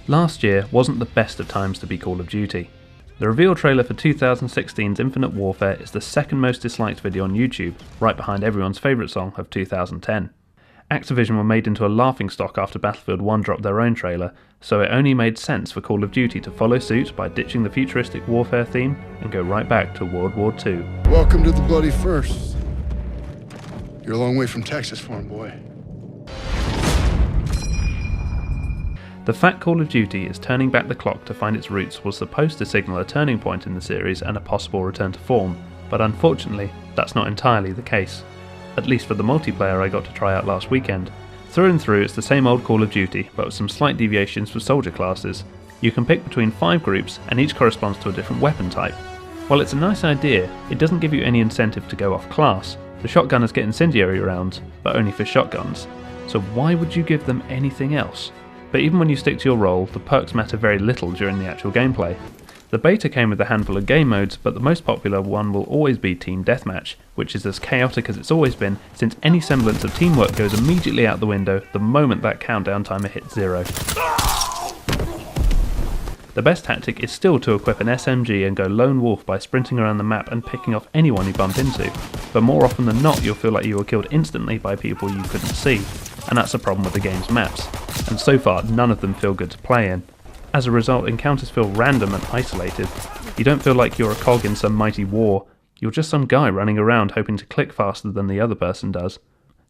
Last year wasn't the best of times to be Call of Duty. The reveal trailer for 2016's Infinite Warfare is the second most disliked video on YouTube, right behind everyone's favourite song of 2010. Activision were made into a laughingstock after Battlefield 1 dropped their own trailer, so it only made sense for Call of Duty to follow suit by ditching the futuristic warfare theme and go right back to World War II. Welcome to the bloody first. You're a long way from Texas, farm boy. The fact Call of Duty is turning back the clock to find its roots was supposed to signal a turning point in the series and a possible return to form, but unfortunately, that's not entirely the case. At least for the multiplayer I got to try out last weekend. Through and through it's the same old Call of Duty, but with some slight deviations for soldier classes. You can pick between 5 groups and each corresponds to a different weapon type. While it's a nice idea, it doesn't give you any incentive to go off class. The shotgunners get incendiary rounds, but only for shotguns. So why would you give them anything else? But even when you stick to your role, the perks matter very little during the actual gameplay. The beta came with a handful of game modes, but the most popular one will always be Team Deathmatch, which is as chaotic as it's always been, since any semblance of teamwork goes immediately out the window the moment that countdown timer hits 0. The best tactic is still to equip an SMG and go lone wolf by sprinting around the map and picking off anyone you bump into, but more often than not you'll feel like you were killed instantly by people you couldn't see, and that's a problem with the game's maps, and so far none of them feel good to play in. As a result, encounters feel random and isolated. You don't feel like you're a cog in some mighty war, you're just some guy running around hoping to click faster than the other person does.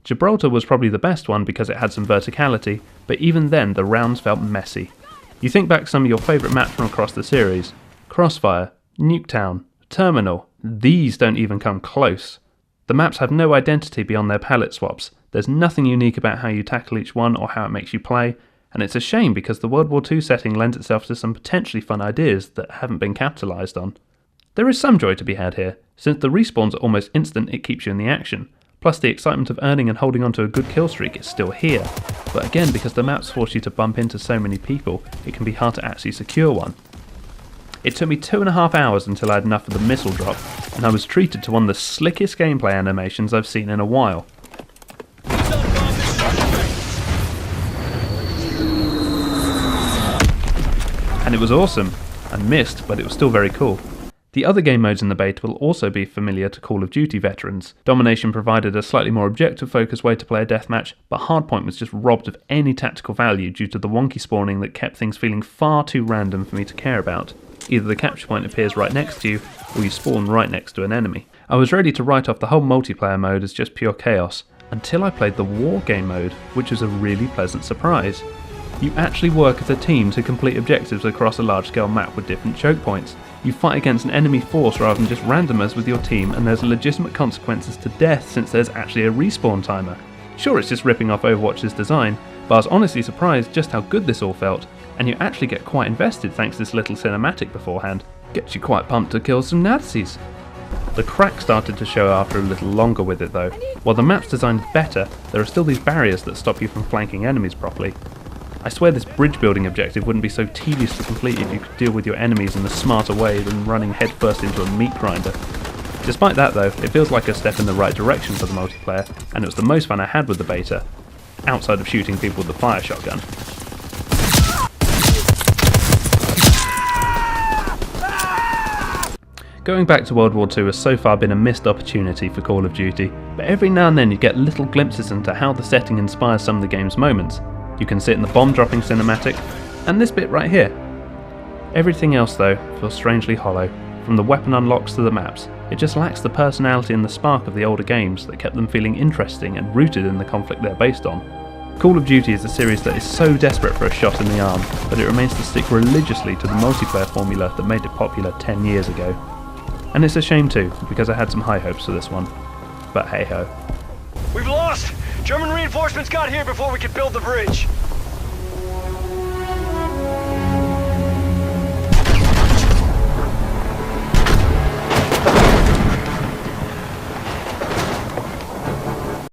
Gibraltar was probably the best one because it had some verticality, but even then the rounds felt messy. You think back some of your favourite maps from across the series: Crossfire, Nuketown, Terminal. These don't even come close. The maps have no identity beyond their palette swaps, there's nothing unique about how you tackle each one or how it makes you play, and it's a shame because the World War II setting lends itself to some potentially fun ideas that haven't been capitalised on. There is some joy to be had here, since the respawns are almost instant it keeps you in the action, plus the excitement of earning and holding on to a good kill streak is still here, but again because the maps force you to bump into so many people, it can be hard to actually secure one. It took me 2.5 hours until I had enough of the missile drop, and I was treated to one of the slickest gameplay animations I've seen in a while. And it was awesome. I missed, but it was still very cool. The other game modes in the beta will also be familiar to Call of Duty veterans. Domination provided a slightly more objective-focused way to play a deathmatch, but Hardpoint was just robbed of any tactical value due to the wonky spawning that kept things feeling far too random for me to care about. Either the capture point appears right next to you, or you spawn right next to an enemy. I was ready to write off the whole multiplayer mode as just pure chaos, until I played the War game mode, which was a really pleasant surprise. You actually work as a team to complete objectives across a large-scale map with different choke points. You fight against an enemy force rather than just randomers with your team, and there's legitimate consequences to death since there's actually a respawn timer. Sure, it's just ripping off Overwatch's design, but I was honestly surprised just how good this all felt, and you actually get quite invested thanks to this little cinematic beforehand. Gets you quite pumped to kill some Nazis. The crack started to show after a little longer with it though. While the map's design is better, there are still these barriers that stop you from flanking enemies properly. I swear this bridge building objective wouldn't be so tedious to complete if you could deal with your enemies in a smarter way than running headfirst into a meat grinder. Despite that though, it feels like a step in the right direction for the multiplayer, and it was the most fun I had with the beta, outside of shooting people with the fire shotgun. Going back to World War II has so far been a missed opportunity for Call of Duty, but every now and then you get little glimpses into how the setting inspires some of the game's moments. You can see it in the bomb dropping cinematic, and this bit right here. Everything else though feels strangely hollow, from the weapon unlocks to the maps. It just lacks the personality and the spark of the older games that kept them feeling interesting and rooted in the conflict they're based on. Call of Duty is a series that is so desperate for a shot in the arm, but it remains to stick religiously to the multiplayer formula that made it popular 10 years ago. And it's a shame too, because I had some high hopes for this one. But hey ho. We've lost! German reinforcements got here before we could build the bridge.